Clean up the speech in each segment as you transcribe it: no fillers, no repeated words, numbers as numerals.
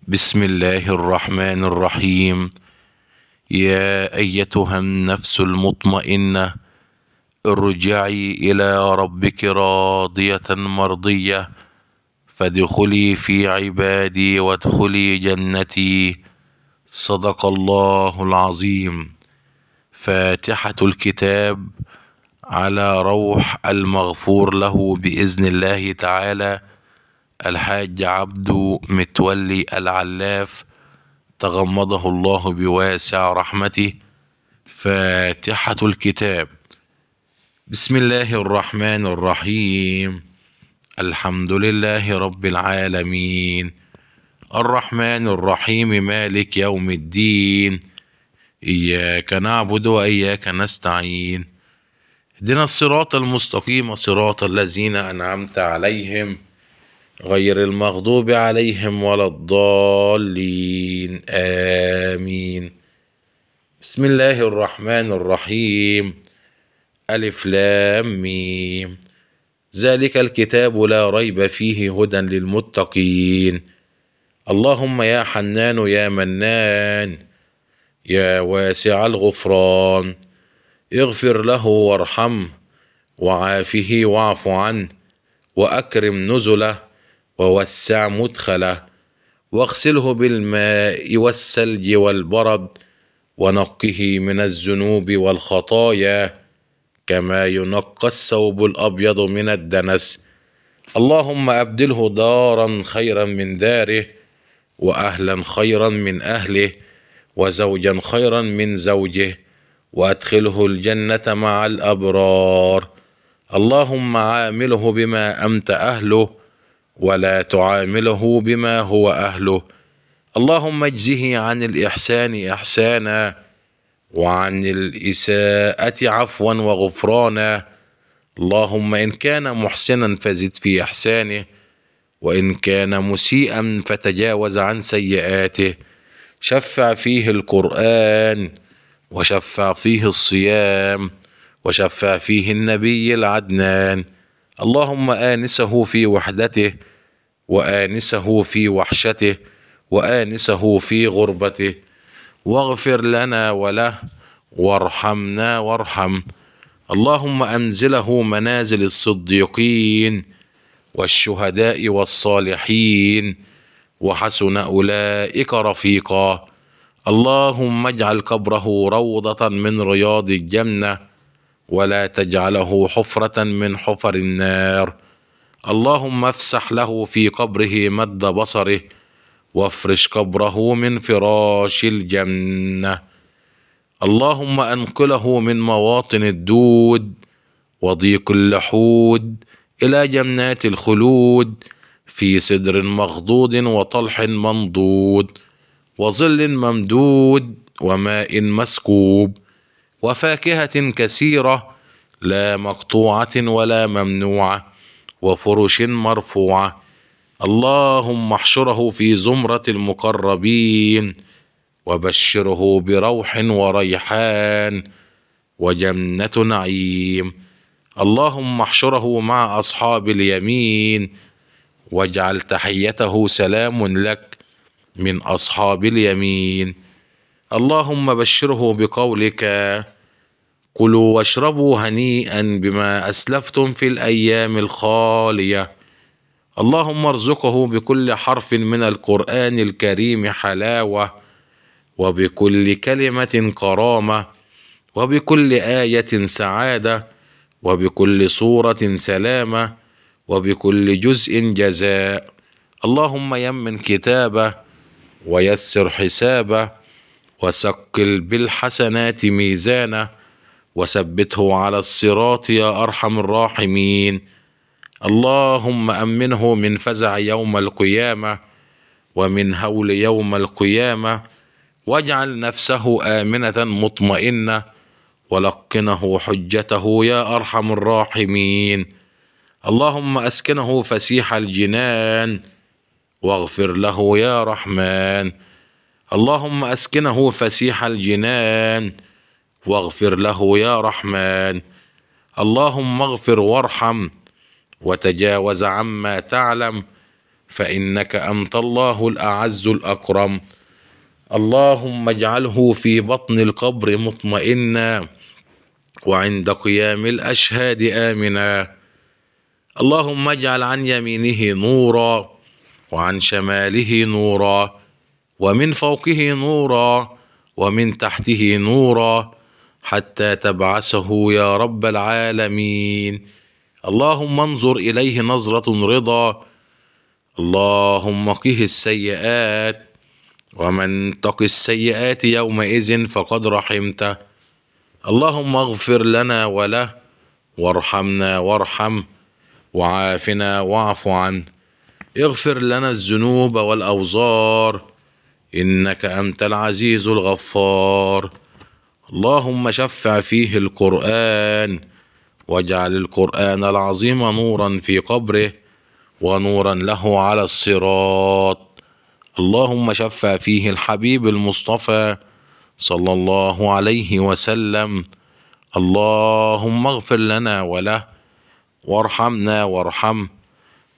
بسم الله الرحمن الرحيم. يا أيتها النفس المطمئنة، ارجعي إلى ربك راضية مرضية، فادخلي في عبادي وادخلي جنتي. صدق الله العظيم. فاتحة الكتاب على روح المغفور له بإذن الله تعالى الحاج عبده متولي العلاف، تغمضه الله بواسع رحمته. فاتحة الكتاب. بسم الله الرحمن الرحيم. الحمد لله رب العالمين، الرحمن الرحيم، مالك يوم الدين، إياك نعبد وإياك نستعين، اهدنا الصراط المستقيم، صراط الذين أنعمت عليهم غير المغضوب عليهم ولا الضالين، آمين. بسم الله الرحمن الرحيم. ألف لام ميم. ذلك الكتاب لا ريب فيه هدى للمتقين. اللهم يا حنان يا منان يا واسع الغفران، اغفر له وارحمه وعافه واعف عنه وأكرم نزله ووسع مدخله، واغسله بالماء والثلج والبرد، ونقه من الذنوب والخطايا كما ينقى الثوب الأبيض من الدنس. اللهم أبدله دارا خيرا من داره، وأهلا خيرا من أهله، وزوجا خيرا من زوجه، وأدخله الجنة مع الأبرار. اللهم عامله بما أنت أهله، ولا تعامله بما هو أهله. اللهم اجزه عن الإحسان إحسانا، وعن الإساءة عفوا وغفرانا. اللهم إن كان محسنا فزد في إحسانه، وإن كان مسيئا فتجاوز عن سيئاته. شفع فيه القرآن، وشفع فيه الصيام، وشفع فيه النبي العدنان. اللهم آنسه في وحدته، وآنسه في وحشته، وآنسه في غربته، واغفر لنا وله، وارحمنا وارحم. اللهم أنزله منازل الصديقين والشهداء والصالحين، وحسن أولئك رفيقا. اللهم اجعل قبره روضة من رياض الجنة، ولا تجعله حفرة من حفر النار. اللهم افسح له في قبره مد بصره، وافرش قبره من فراش الجنة. اللهم انقله من مواطن الدود وضيق اللحود إلى جنات الخلود، في سدر مخضود وطلح منضود وظل ممدود وماء مسكوب، وفاكهة كثيرة لا مقطوعة ولا ممنوعة، وفرش مرفوعة. اللهم احشره في زمرة المقربين، وبشره بروح وريحان وجنة نعيم. اللهم احشره مع أصحاب اليمين، واجعل تحيته سلام لك من أصحاب اليمين. اللهم بشره بقولك: كلوا واشربوا هنيئا بما أسلفتم في الأيام الخالية. اللهم ارزقه بكل حرف من القرآن الكريم حلاوة، وبكل كلمة كرامة، وبكل آية سعادة، وبكل سورة سلامة، وبكل جزء جزاء. اللهم يمن كتابه، ويسر حسابه، وثقل بالحسنات ميزانه، وثبته على الصراط يا أرحم الراحمين. اللهم أمنه من فزع يوم القيامة، ومن هول يوم القيامة، واجعل نفسه آمنة مطمئنة، ولقنه حجته يا أرحم الراحمين. اللهم أسكنه فسيح الجنان، واغفر له يا رحمن. اللهم أسكنه فسيح الجنان، واغفر له يا رحمن. اللهم اغفر وارحم، وتجاوز عما تعلم، فإنك أنت الله الأعز الأكرم. اللهم اجعله في بطن القبر مطمئنا، وعند قيام الأشهاد آمنا. اللهم اجعل عن يمينه نورا، وعن شماله نورا، ومن فوقه نورا، ومن تحته نورا، حتى تبعثه يا رب العالمين. اللهم انظر إليه نظرة رضا. اللهم قه السيئات، ومن تق السيئات يومئذ فقد رحمته. اللهم اغفر لنا وله، وارحمنا وارحمه، وعافنا واعف عنه. اغفر لنا الذنوب والأوزار، إنك أنت العزيز الغفار. اللهم شفع فيه القرآن، واجعل القرآن العظيم نورا في قبره، ونورا له على الصراط. اللهم شفع فيه الحبيب المصطفى صلى الله عليه وسلم. اللهم اغفر لنا وله، وارحمنا وارحمه،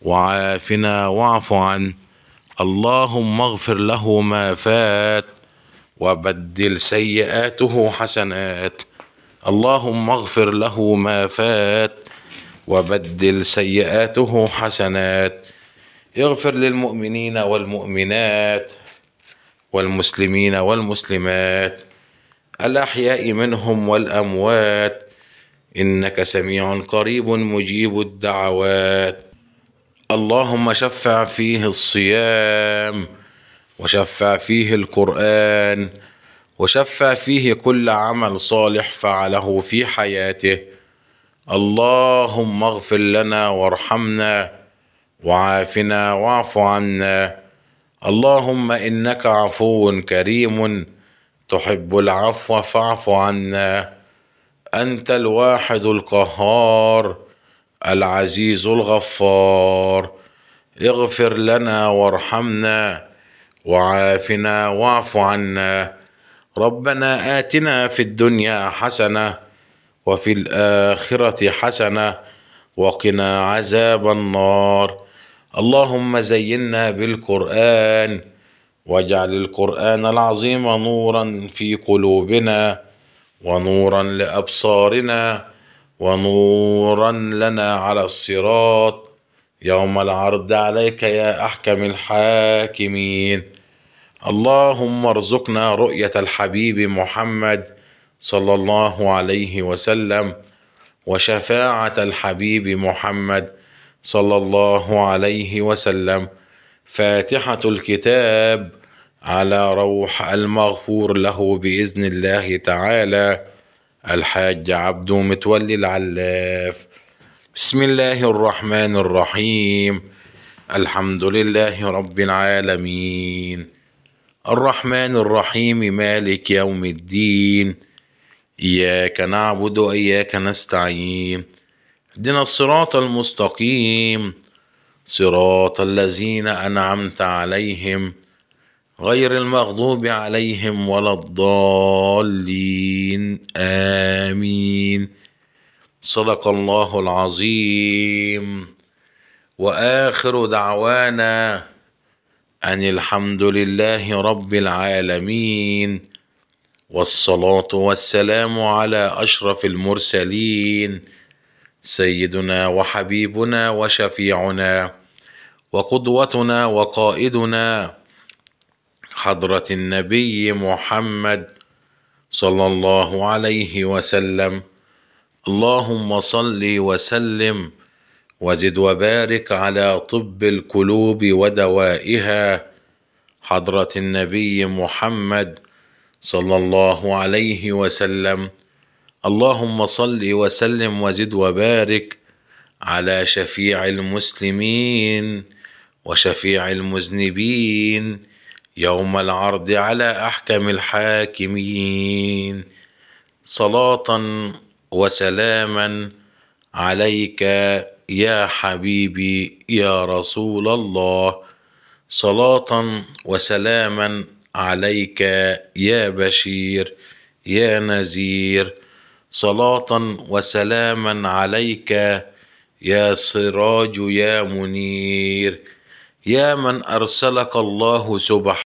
وعافنا واعف عنه. اللهم اغفر له ما فات، وبدل سيئاته حسنات. اللهم اغفر له ما فات، وبدل سيئاته حسنات. اغفر للمؤمنين والمؤمنات، والمسلمين والمسلمات، الأحياء منهم والأموات، إنك سميع قريب مجيب الدعوات. اللهم شفع فيه الصيام، وشفع فيه القرآن، وشفع فيه كل عمل صالح فعله في حياته. اللهم اغفر لنا وارحمنا، وعافنا واعف عنا. اللهم إنك عفو كريم تحب العفو فاعف عنا. أنت الواحد القهار العزيز الغفار. اغفر لنا وارحمنا، وعافنا واعف عنا. ربنا آتنا في الدنيا حسنة، وفي الآخرة حسنة، وقنا عذاب النار. اللهم زينا بالقرآن، واجعل القرآن العظيم نورا في قلوبنا، ونورا لأبصارنا، ونورا لنا على الصراط يوم العرض عليك يا أحكم الحاكمين. اللهم ارزقنا رؤية الحبيب محمد صلى الله عليه وسلم، وشفاعة الحبيب محمد صلى الله عليه وسلم. فاتحة الكتاب على روح المغفور له بإذن الله تعالى الحاج عبدو متولي العلاف. بسم الله الرحمن الرحيم. الحمد لله رب العالمين، الرحمن الرحيم، مالك يوم الدين. إياك نعبد وإياك نستعين. اهدنا الصراط المستقيم، صراط الذين أنعمت عليهم غير المغضوب عليهم ولا الضالين، آمين. صدق الله العظيم. وآخر دعوانا أن الحمد لله رب العالمين، والصلاة والسلام على أشرف المرسلين، سيدنا وحبيبنا وشفيعنا وقدوتنا وقائدنا حضرة النبي محمد صلى الله عليه وسلم. اللهم صل وسلم وزد وبارك على طب القلوب ودوائها، حضرة النبي محمد صلى الله عليه وسلم. اللهم صل وسلم وزد وبارك على شفيع المسلمين وشفيع المذنبين يوم العرض على أحكم الحاكمين. صلاة وسلاما عليك يا حبيبي يا رسول الله، صلاة وسلاما عليك يا بشير يا نذير، صلاة وسلاما عليك يا سراج يا منير، يا من أرسلك الله سبحانه